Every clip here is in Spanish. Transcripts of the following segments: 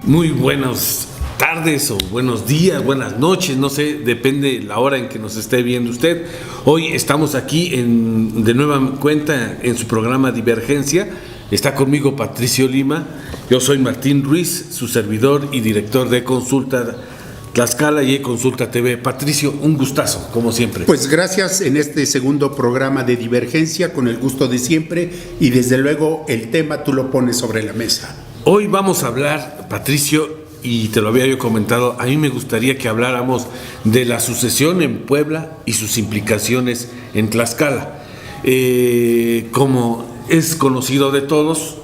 Muy buenas tardes o buenos días, buenas noches, no sé, depende la hora en que nos esté viendo usted. Hoy estamos aquí de nueva cuenta en su programa Divergencia. Está conmigo Patricio Lima, yo soy Martín Ruiz, su servidor y director de Consulta Tlaxcala y Consulta TV. Patricio, un gustazo, como siempre. Pues gracias en este segundo programa de Divergencia, con el gusto de siempre, y desde luego el tema tú lo pones sobre la mesa. Hoy vamos a hablar, Patricio, y te lo había yo comentado, a mí me gustaría que habláramos de la sucesión en Puebla y sus implicaciones en Tlaxcala. Como es conocido de todos,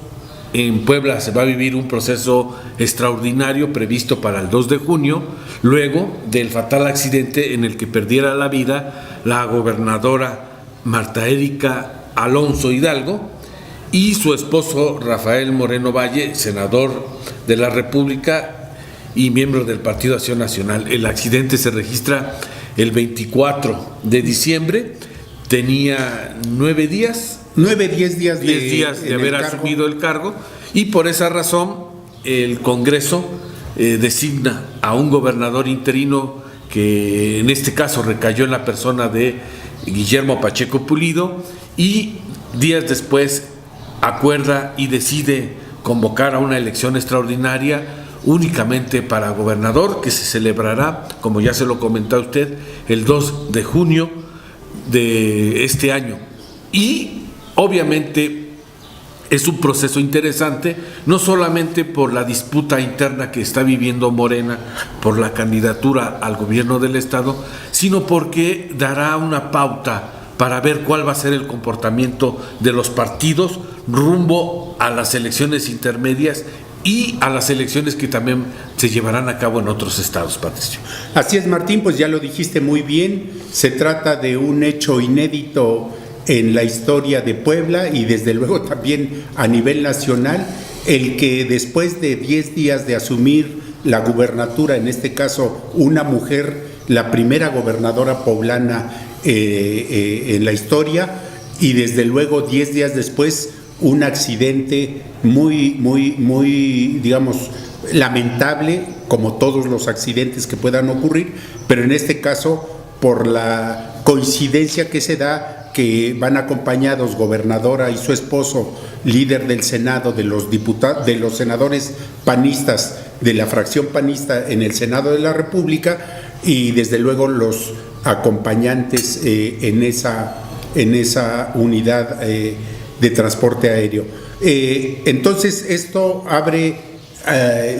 en Puebla se va a vivir un proceso extraordinario previsto para el 2 de junio, luego del fatal accidente en el que perdiera la vida la gobernadora Marta Erika Alonso Hidalgo y su esposo Rafael Moreno Valle, senador de la República y miembro del Partido Acción Nacional. El accidente se registra el 24 de diciembre, tenía 10 días de haber asumido el cargo, y por esa razón el Congreso designa a un gobernador interino que en este caso recayó en la persona de Guillermo Pacheco Pulido, y días después acuerda y decide convocar a una elección extraordinaria únicamente para gobernador, que se celebrará, como ya se lo comentó usted, el 2 de junio de este año. Y obviamente es un proceso interesante, no solamente por la disputa interna que está viviendo Morena por la candidatura al gobierno del estado, sino porque dará una pauta para ver cuál va a ser el comportamiento de los partidos rumbo a las elecciones intermedias y a las elecciones que también se llevarán a cabo en otros estados, Patricio. Así es, Martín, pues ya lo dijiste muy bien, se trata de un hecho inédito en la historia de Puebla y desde luego también a nivel nacional, el que después de 10 días de asumir la gubernatura, en este caso una mujer, la primera gobernadora poblana en la historia, y desde luego 10 días después un accidente muy, digamos, lamentable, como todos los accidentes que puedan ocurrir, pero en este caso por la coincidencia que se da, que van acompañados gobernadora y su esposo, líder del Senado, de los senadores panistas, de la fracción panista en el Senado de la República, y desde luego los acompañantes en esa unidad de transporte aéreo. Entonces esto abre,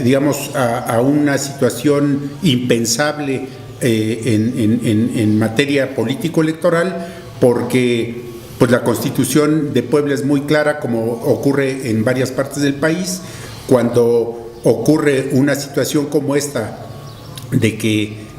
digamos, a una situación impensable en materia político-electoral, porque pues la Constitución de Puebla es muy clara, como ocurre en varias partes del país. Cuando ocurre una situación como esta, de que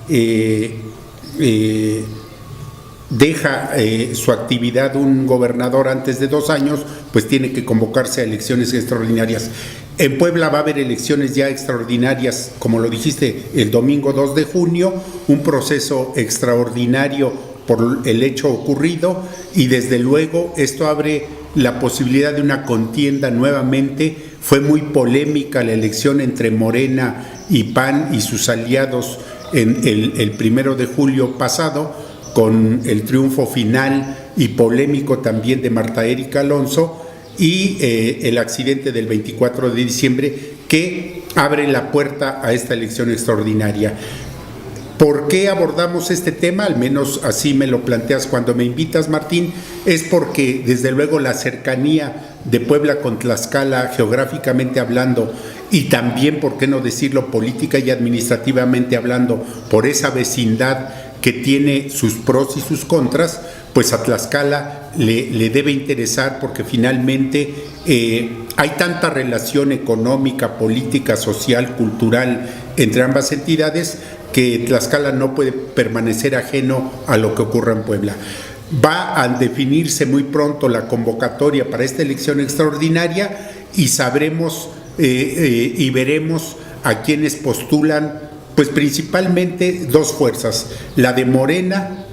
deja su actividad un gobernador antes de 2 años, pues tiene que convocarse a elecciones extraordinarias. En Puebla va a haber elecciones ya extraordinarias, como lo dijiste, el domingo 2 de junio, un proceso extraordinario por el hecho ocurrido, y desde luego esto abre la posibilidad de una contienda nuevamente. Fue muy polémica la elección entre Morena y PAN y sus aliados en el 1 de julio pasado, con el triunfo final y polémico también de Marta Erika Alonso, y el accidente del 24 de diciembre que abre la puerta a esta elección extraordinaria. ¿Por qué abordamos este tema? Al menos así me lo planteas cuando me invitas, Martín. Es porque desde luego la cercanía de Puebla con Tlaxcala, geográficamente hablando, y también, por qué no decirlo, política y administrativamente hablando, por esa vecindad que tiene sus pros y sus contras, pues a Tlaxcala le debe interesar, porque finalmente hay tanta relación económica, política, social, cultural entre ambas entidades, que Tlaxcala no puede permanecer ajeno a lo que ocurra en Puebla. Va a definirse muy pronto la convocatoria para esta elección extraordinaria, y sabremos y veremos a quienes postulan, pues principalmente 2 fuerzas: la de Morena,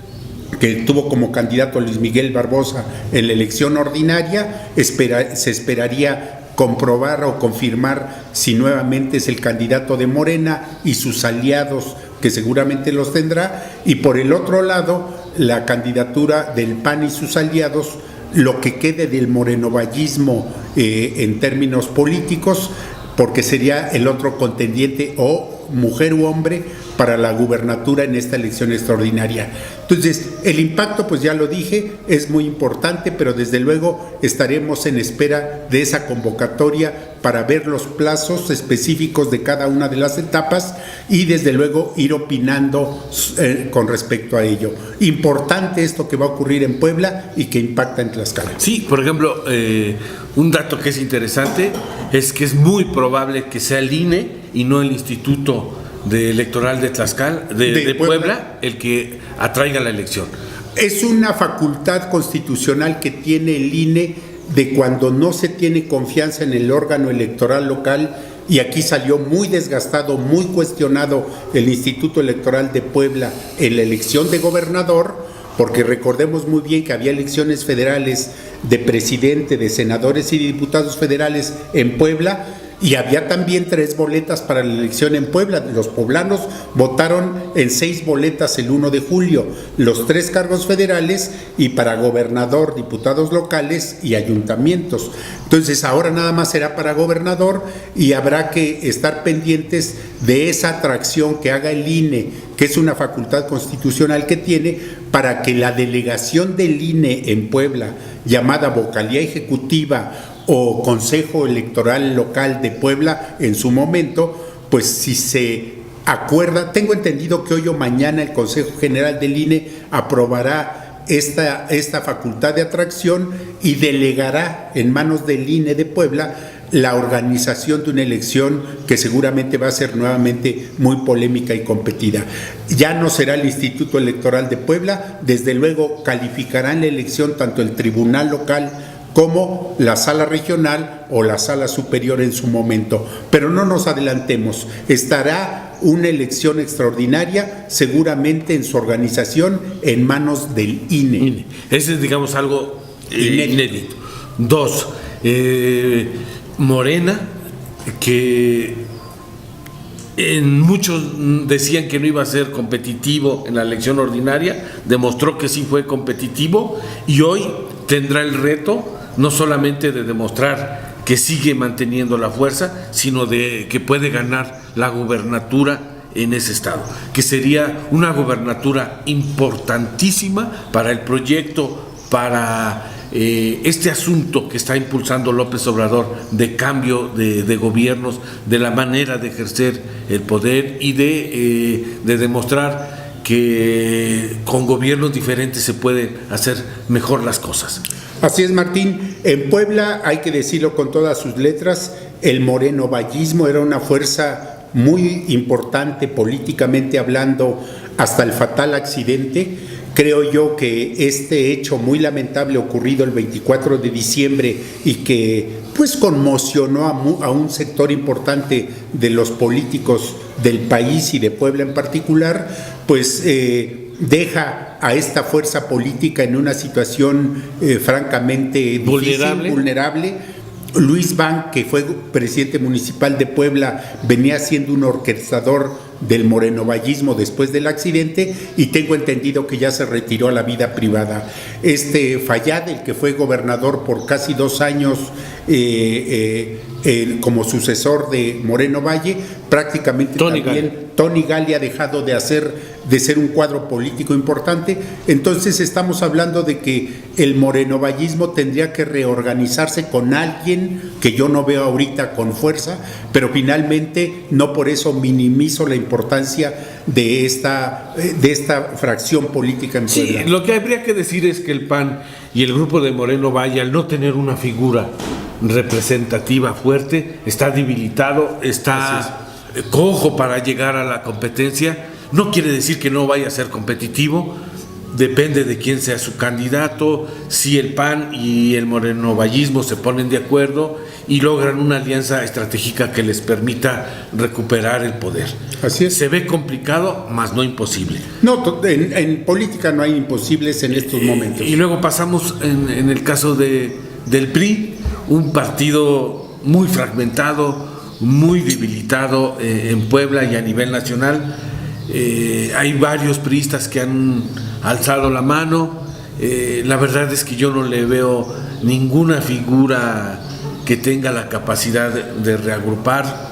que tuvo como candidato a Luis Miguel Barbosa en la elección ordinaria. Se esperaría comprobar o confirmar si nuevamente es el candidato de Morena y sus aliados, que seguramente los tendrá, y por el otro lado la candidatura del PAN y sus aliados, lo que quede del morenovallismo en términos políticos, porque sería el otro contendiente o mujer u hombre para la gubernatura en esta elección extraordinaria. Entonces, el impacto, pues ya lo dije, es muy importante, pero desde luego estaremos en espera de esa convocatoria para ver los plazos específicos de cada una de las etapas y desde luego ir opinando con respecto a ello. Importante esto que va a ocurrir en Puebla y que impacta en Tlaxcala. Sí, por ejemplo, un dato que es interesante es que es muy probable que sea el INE y no el Instituto Electoral de Tlaxcala, de Puebla, el que atraiga la elección. Es una facultad constitucional que tiene el INE de cuando no se tiene confianza en el órgano electoral local, y aquí salió muy desgastado, muy cuestionado el Instituto Electoral de Puebla en la elección de gobernador, porque recordemos muy bien que había elecciones federales de presidente, de senadores y diputados federales en Puebla, y había también 3 boletas para la elección en Puebla. Los poblanos votaron en 6 boletas el 1 de julio, los 3 cargos federales y para gobernador, diputados locales y ayuntamientos. Entonces ahora nada más será para gobernador y habrá que estar pendientes de esa atracción que haga el INE, que es una facultad constitucional que tiene, para que la delegación del INE en Puebla, llamada Vocalía Ejecutiva o Consejo Electoral Local de Puebla en su momento, pues si se acuerda, tengo entendido que hoy o mañana el Consejo General del INE aprobará esta facultad de atracción y delegará en manos del INE de Puebla la organización de una elección que seguramente va a ser nuevamente muy polémica y competida. Ya no será el Instituto Electoral de Puebla, desde luego calificarán la elección tanto el Tribunal Local como la sala regional o la sala superior en su momento. Pero no nos adelantemos, estará una elección extraordinaria seguramente en su organización en manos del INE. Ese es, digamos, algo inédito. 2, Morena, que muchos decían que no iba a ser competitivo en la elección ordinaria, demostró que sí fue competitivo y hoy tendrá el reto no solamente de demostrar que sigue manteniendo la fuerza, sino de que puede ganar la gubernatura en ese estado, que sería una gubernatura importantísima para el proyecto, para este asunto que está impulsando López Obrador de cambio de gobiernos, de la manera de ejercer el poder y de demostrar que con gobiernos diferentes se pueden hacer mejor las cosas. Así es, Martín. En Puebla, hay que decirlo con todas sus letras, el morenovallismo era una fuerza muy importante políticamente hablando hasta el fatal accidente. Creo yo que este hecho muy lamentable ocurrido el 24 de diciembre y que pues conmocionó a un sector importante de los políticos del país y de Puebla en particular, pues deja a esta fuerza política en una situación francamente difícil, vulnerable. Luis Ban, que fue presidente municipal de Puebla, venía siendo un orquestador del morenovallismo después del accidente y tengo entendido que ya se retiró a la vida privada. Fayad, el que fue gobernador por casi 2 años como sucesor de Moreno Valle, prácticamente Tony Gali ha dejado de ser un cuadro político importante. Entonces estamos hablando de que el morenovallismo tendría que reorganizarse con alguien que yo no veo ahorita con fuerza, pero finalmente no por eso minimizo la importancia de esta fracción política en Puebla. Sí, lo que habría que decir es que el PAN y el grupo de Moreno Valle, al no tener una figura representativa fuerte, está debilitado, está cojo para llegar a la competencia. No quiere decir que no vaya a ser competitivo, depende de quién sea su candidato, si el PAN y el morenovallismo se ponen de acuerdo y logran una alianza estratégica que les permita recuperar el poder. Así es. Se ve complicado, mas no imposible. No, en política no hay imposibles en estos momentos. Y luego pasamos en el caso del PRI, un partido muy fragmentado, muy debilitado en Puebla y a nivel nacional. Hay varios priistas que han alzado la mano. La verdad es que yo no le veo ninguna figura que tenga la capacidad de reagrupar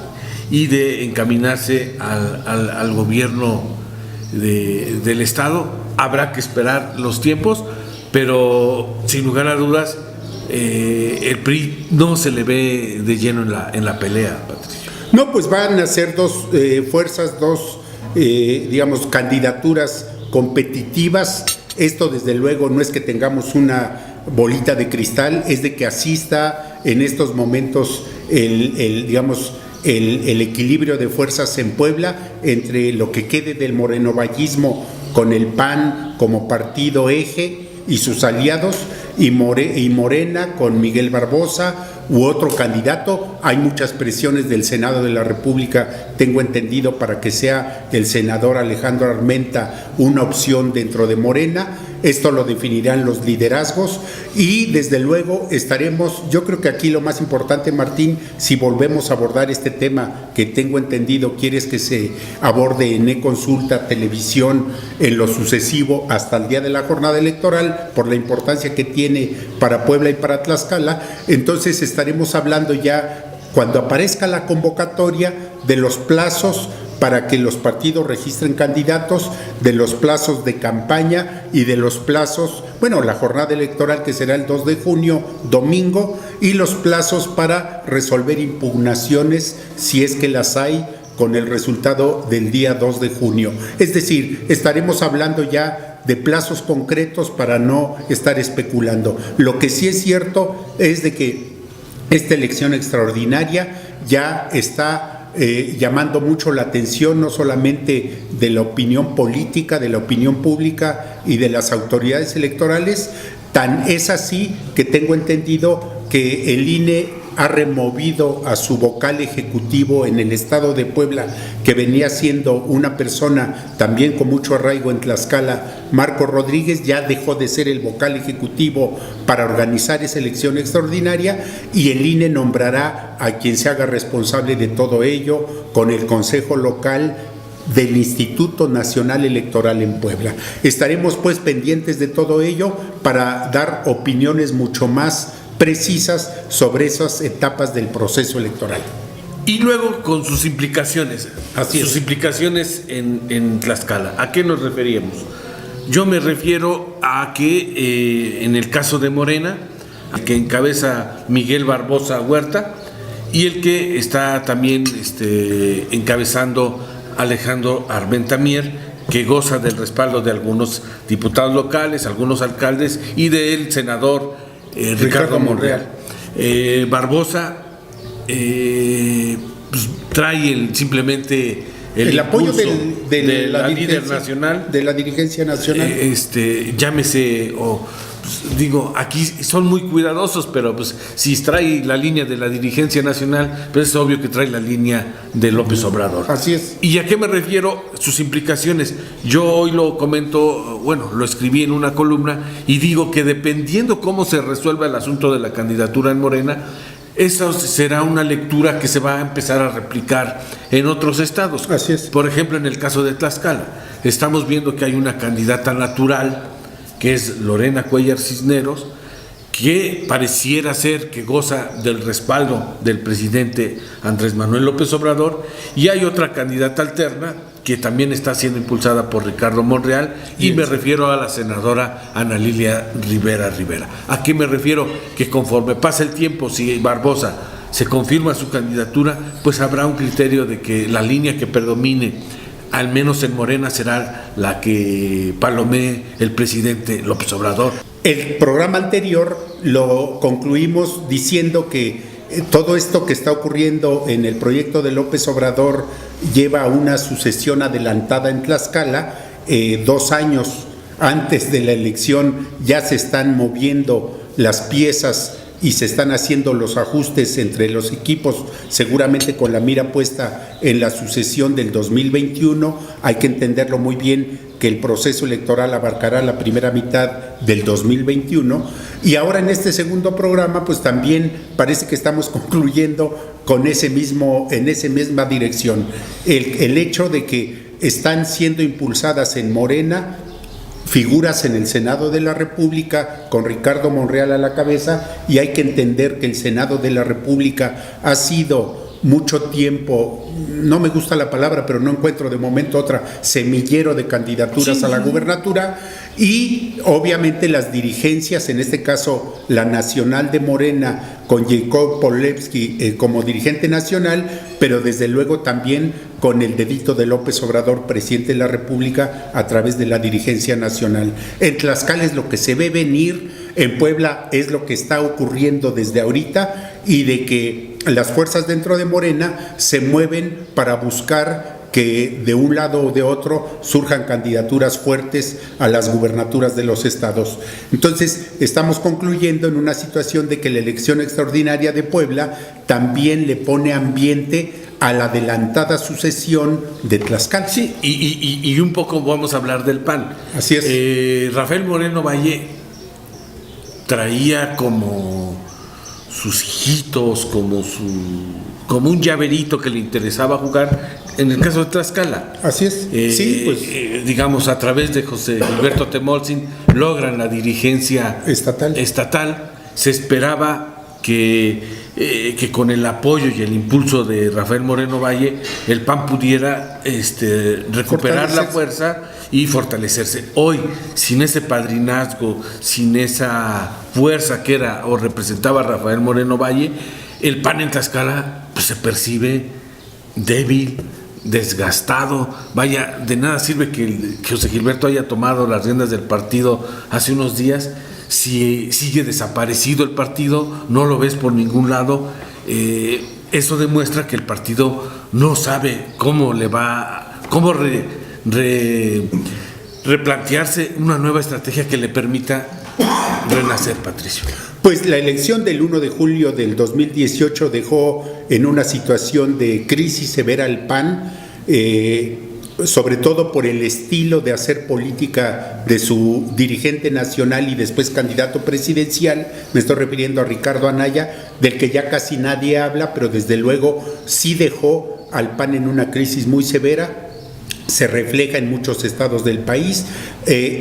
y de encaminarse al gobierno del Estado. Habrá que esperar los tiempos, pero sin lugar a dudas el PRI no se le ve de lleno en la pelea, Patricio. No, pues van a ser dos fuerzas, digamos, candidaturas competitivas. Esto desde luego no es que tengamos una bolita de cristal, es de que asista en estos momentos el equilibrio de fuerzas en Puebla entre lo que quede del morenovallismo con el PAN como partido eje y sus aliados, y Morena con Miguel Barbosa u otro candidato. Hay muchas presiones del Senado de la República, tengo entendido, para que sea el senador Alejandro Armenta una opción dentro de Morena. Esto lo definirán los liderazgos y desde luego estaremos, yo creo que aquí lo más importante, Martín, si volvemos a abordar este tema que tengo entendido quieres que se aborde en e-consulta, televisión, en lo sucesivo hasta el día de la jornada electoral, por la importancia que tiene para Puebla y para Tlaxcala, entonces estaremos hablando ya cuando aparezca la convocatoria de los plazos para que los partidos registren candidatos, de los plazos de campaña y de los plazos, bueno, la jornada electoral que será el 2 de junio, domingo, y los plazos para resolver impugnaciones, si es que las hay, con el resultado del día 2 de junio. Es decir, estaremos hablando ya de plazos concretos para no estar especulando. Lo que sí es cierto es de que esta elección extraordinaria ya está llamando mucho la atención, no solamente de la opinión política, de la opinión pública y de las autoridades electorales. Tan es así que tengo entendido que el INE ha removido a su vocal ejecutivo en el estado de Puebla, que venía siendo una persona también con mucho arraigo en Tlaxcala, Marco Rodríguez. Ya dejó de ser el vocal ejecutivo para organizar esa elección extraordinaria y el INE nombrará a quien se haga responsable de todo ello con el Consejo Local del Instituto Nacional Electoral en Puebla. Estaremos pues pendientes de todo ello para dar opiniones mucho más precisas sobre esas etapas del proceso electoral. Y luego con sus implicaciones, implicaciones en Tlaxcala. ¿A qué nos referíamos? Yo me refiero a que en el caso de Morena, que encabeza Miguel Barbosa Huerta, y el que está también encabezando Alejandro Armenta Mier, que goza del respaldo de algunos diputados locales, algunos alcaldes y del senador Ricardo Monreal. Barbosa pues, trae simplemente el apoyo de la líder nacional, de la dirigencia nacional. Llámese, digo, aquí son muy cuidadosos, pero pues si trae la línea de la dirigencia nacional, pues es obvio que trae la línea de López Obrador. Así es. ¿Y a qué me refiero? Sus implicaciones. Yo hoy lo comento, lo escribí en una columna y digo que dependiendo cómo se resuelva el asunto de la candidatura en Morena, esa será una lectura que se va a empezar a replicar en otros estados. Así es. Por ejemplo, en el caso de Tlaxcala, estamos viendo que hay una candidata natural, que es Lorena Cuellar Cisneros, que pareciera ser que goza del respaldo del presidente Andrés Manuel López Obrador, y hay otra candidata alterna que también está siendo impulsada por Ricardo Monreal, y me refiero a la senadora Ana Lilia Rivera. ¿A qué me refiero? Que conforme pasa el tiempo, si Barbosa se confirma su candidatura, pues habrá un criterio de que la línea que predomine, al menos en Morena, será la que palomee el presidente López Obrador. El programa anterior lo concluimos diciendo que todo esto que está ocurriendo en el proyecto de López Obrador lleva a una sucesión adelantada en Tlaxcala. 2 años antes de la elección ya se están moviendo las piezas y se están haciendo los ajustes entre los equipos, seguramente con la mira puesta en la sucesión del 2021. Hay que entenderlo muy bien, que el proceso electoral abarcará la primera mitad del 2021, y ahora en este segundo programa pues también parece que estamos concluyendo con en esa misma dirección. El hecho de que están siendo impulsadas en Morena figuras en el Senado de la República con Ricardo Monreal a la cabeza, y hay que entender que el Senado de la República ha sido mucho tiempo, no me gusta la palabra, pero no encuentro de momento otra, semillero de candidaturas a la gubernatura, y obviamente las dirigencias, en este caso la nacional de Morena con Jacob Polewski como dirigente nacional, pero desde luego también con el dedito de López Obrador, presidente de la República, a través de la dirigencia nacional. En Tlaxcala es lo que se ve venir, en Puebla es lo que está ocurriendo desde ahorita, y de que las fuerzas dentro de Morena se mueven para buscar que de un lado o de otro surjan candidaturas fuertes a las gubernaturas de los estados. Entonces, estamos concluyendo en una situación de que la elección extraordinaria de Puebla también le pone ambiente a la adelantada sucesión de Tlaxcala. Sí, y un poco vamos a hablar del PAN. Así es. Rafael Moreno Valle traía como sus hijitos, como un llaverito que le interesaba jugar en el caso de Tlaxcala. Así es. Sí, pues, digamos, a través de José Gilberto Temolsin logran la dirigencia estatal. Se esperaba que con el apoyo y el impulso de Rafael Moreno Valle, el PAN pudiera recuperar la fuerza y fortalecerse. Hoy, sin ese padrinazgo, sin esa fuerza que era o representaba Rafael Moreno Valle, el PAN en Tlaxcala pues, se percibe débil, desgastado. Vaya, de nada sirve que José Gilberto haya tomado las riendas del partido hace unos días si sigue desaparecido el partido, no lo ves por ningún lado. Eso demuestra que el partido no sabe cómo replantearse una nueva estrategia que le permita renacer, Patricio. Pues la elección del 1 de julio del 2018 dejó en una situación de crisis severa al PAN, sobre todo por el estilo de hacer política de su dirigente nacional y después candidato presidencial. Me estoy refiriendo a Ricardo Anaya, del que ya casi nadie habla, pero desde luego sí dejó al PAN en una crisis muy severa. Se refleja en muchos estados del país.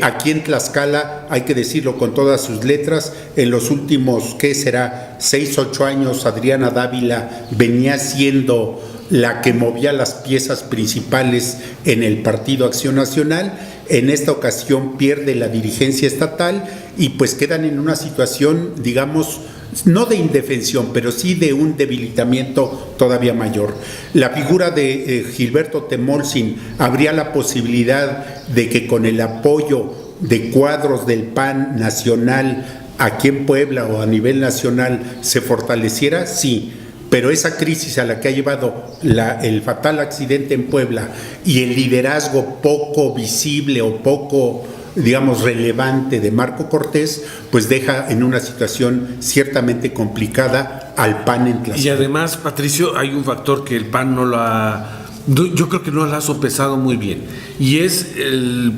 Aquí en Tlaxcala, hay que decirlo con todas sus letras, en los últimos, 6-8 años, Adriana Dávila venía siendo la que movía las piezas principales en el Partido Acción Nacional. En esta ocasión pierde la dirigencia estatal y pues quedan en una situación, digamos, no de indefensión, pero sí de un debilitamiento todavía mayor. La figura de Gilberto Temolsin habría la posibilidad de que con el apoyo de cuadros del PAN nacional aquí en Puebla o a nivel nacional se fortaleciera, sí, pero esa crisis a la que ha llevado el fatal accidente en Puebla y el liderazgo poco visible o poco, digamos, relevante de Marco Cortés, pues deja en una situación ciertamente complicada al PAN en Tlaxcala. Y además, Patricio, hay un factor que el PAN yo creo que no lo ha sopesado muy bien, y es el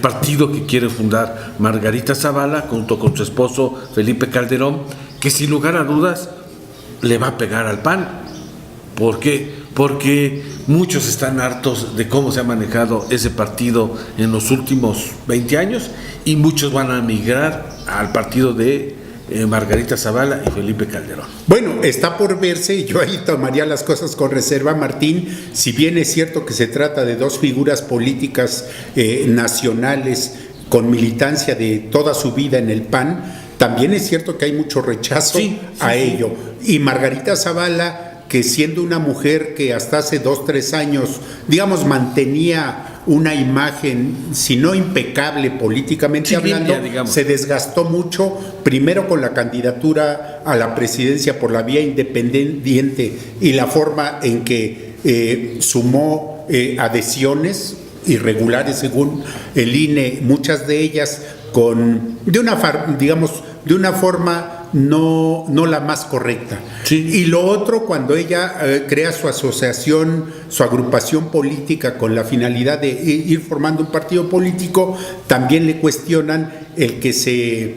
partido que quiere fundar Margarita Zavala junto con su esposo Felipe Calderón, que sin lugar a dudas le va a pegar al PAN. ¿Por qué? Porque muchos están hartos de cómo se ha manejado ese partido en los últimos 20 años y muchos van a migrar al partido de Margarita Zavala y Felipe Calderón. Bueno, está por verse, yo ahí tomaría las cosas con reserva, Martín. Si bien es cierto que se trata de dos figuras políticas nacionales con militancia de toda su vida en el PAN, también es cierto que hay mucho rechazo a ello. Y Margarita Zavala, que siendo una mujer que hasta hace 2-3 años, digamos, mantenía una imagen, si no impecable políticamente hablando, se desgastó mucho, primero con la candidatura a la presidencia por la vía independiente y la forma en que sumó adhesiones irregulares según el INE, muchas de ellas de una forma no la más correcta. Sí. Y lo otro, cuando ella crea su asociación, su agrupación política con la finalidad de ir formando un partido político, también le cuestionan el que se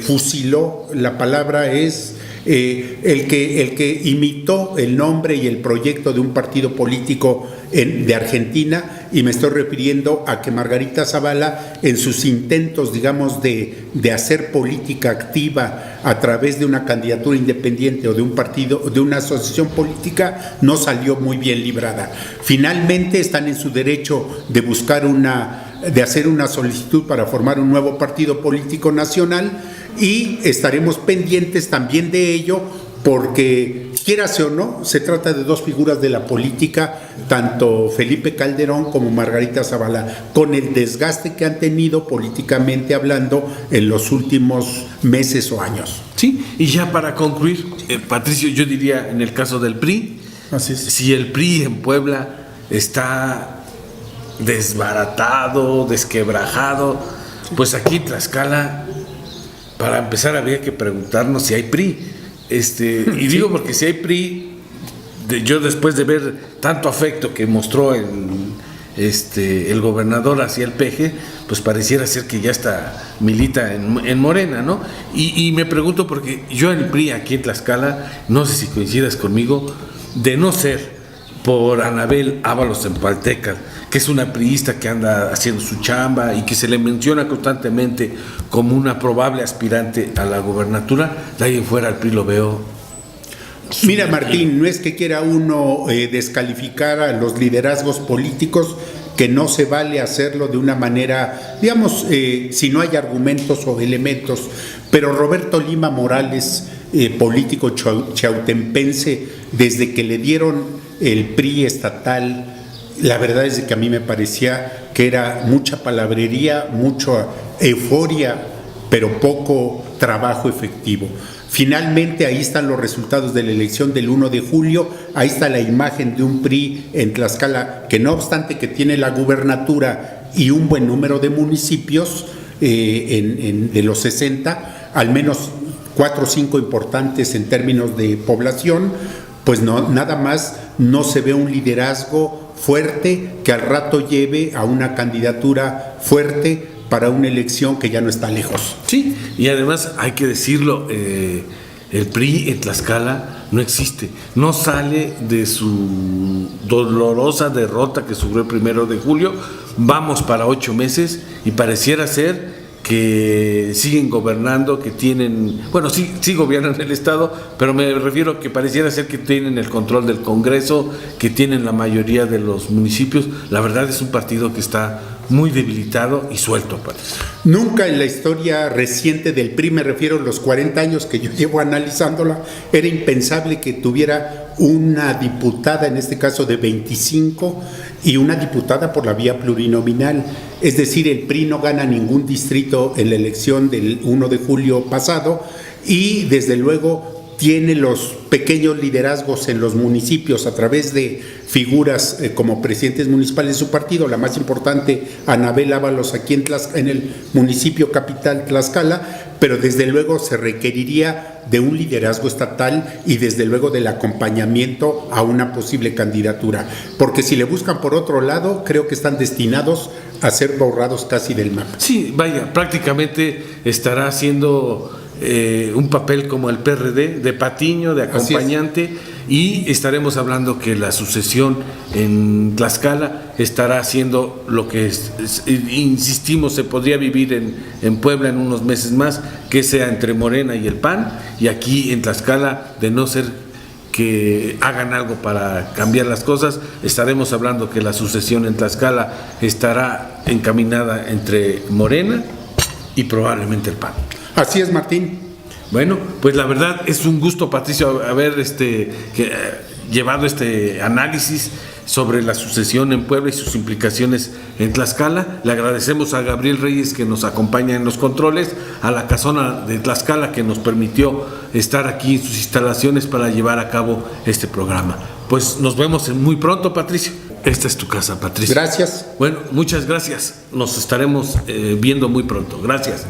fusiló, la palabra es el que imitó el nombre y el proyecto de un partido político de Argentina, y me estoy refiriendo a que Margarita Zavala, en sus intentos, digamos, de hacer política activa a través de una candidatura independiente o de un partido, de una asociación política, no salió muy bien librada. Finalmente están en su derecho de buscar de hacer una solicitud para formar un nuevo partido político nacional, y estaremos pendientes también de ello, porque quierase o no, se trata de dos figuras de la política, tanto Felipe Calderón como Margarita Zavala, con el desgaste que han tenido políticamente hablando en los últimos meses o años. Sí, y ya para concluir, Patricio, yo diría en el caso del PRI, así es. Si el PRI en Puebla está desbaratado, desquebrajado, pues aquí en Tlaxcala, para empezar habría que preguntarnos si hay PRI. Y digo porque si hay PRI, yo después de ver tanto afecto que mostró el gobernador hacia el PG, pues pareciera ser que ya está milita en Morena, ¿no? Y me pregunto, porque yo en el PRI aquí en Tlaxcala, no sé si coincidas conmigo, de no ser por Anabel Ábalos Empaltecas, que es una priista que anda haciendo su chamba y que se le menciona constantemente como una probable aspirante a la gobernatura, de ahí en fuera al PRI lo veo. Mira, Martín, no es que quiera uno descalificar a los liderazgos políticos, que no se vale hacerlo de una manera, digamos, si no hay argumentos o elementos, pero Roberto Lima Morales, político chautempense, desde que le dieron el PRI estatal, la verdad es que a mí me parecía que era mucha palabrería, mucha euforia, pero poco trabajo efectivo. Finalmente ahí están los resultados de la elección del 1 de julio, ahí está la imagen de un PRI en Tlaxcala que, no obstante que tiene la gubernatura y un buen número de municipios, de los 60, al menos 4 o 5 importantes en términos de población, pues no, nada más no se ve un liderazgo fuerte que al rato lleve a una candidatura fuerte para una elección que ya no está lejos. Sí, y además hay que decirlo, el PRI en Tlaxcala no existe, no sale de su dolorosa derrota que sufrió el 1 de julio, vamos para 8 meses y pareciera ser que siguen gobernando, que tienen, bueno, sí gobiernan el Estado, pero me refiero a que pareciera ser que tienen el control del Congreso, que tienen la mayoría de los municipios. La verdad es un partido que está muy debilitado y suelto, parece. Nunca en la historia reciente del PRI, me refiero a los 40 años que yo llevo analizándola, era impensable que tuviera una diputada, en este caso de 25, y una diputada por la vía plurinominal. Es decir, el PRI no gana ningún distrito en la elección del 1 de julio pasado, y desde luego tiene los pequeños liderazgos en los municipios a través de figuras como presidentes municipales de su partido, la más importante, Anabel Ábalos, aquí en el municipio capital Tlaxcala, pero desde luego se requeriría de un liderazgo estatal y desde luego del acompañamiento a una posible candidatura, porque si le buscan por otro lado, creo que están destinados a ser borrados casi del mapa. Sí, vaya, prácticamente estará haciendo un papel como el PRD, de patiño, de acompañante, y estaremos hablando que la sucesión en Tlaxcala estará haciendo lo que insistimos se podría vivir en Puebla en unos meses más, que sea entre Morena y el PAN, y aquí en Tlaxcala, de no ser que hagan algo para cambiar las cosas, estaremos hablando que la sucesión en Tlaxcala estará encaminada entre Morena y probablemente el PAN. Así es, Martín. Bueno, pues la verdad es un gusto, Patricio, haber llevado este análisis sobre la sucesión en Puebla y sus implicaciones en Tlaxcala. Le agradecemos a Gabriel Reyes, que nos acompaña en los controles, a la Casona de Tlaxcala, que nos permitió estar aquí en sus instalaciones para llevar a cabo este programa. Pues nos vemos muy pronto, Patricio. Esta es tu casa, Patricio. Gracias. Bueno, muchas gracias. Nos estaremos viendo muy pronto. Gracias.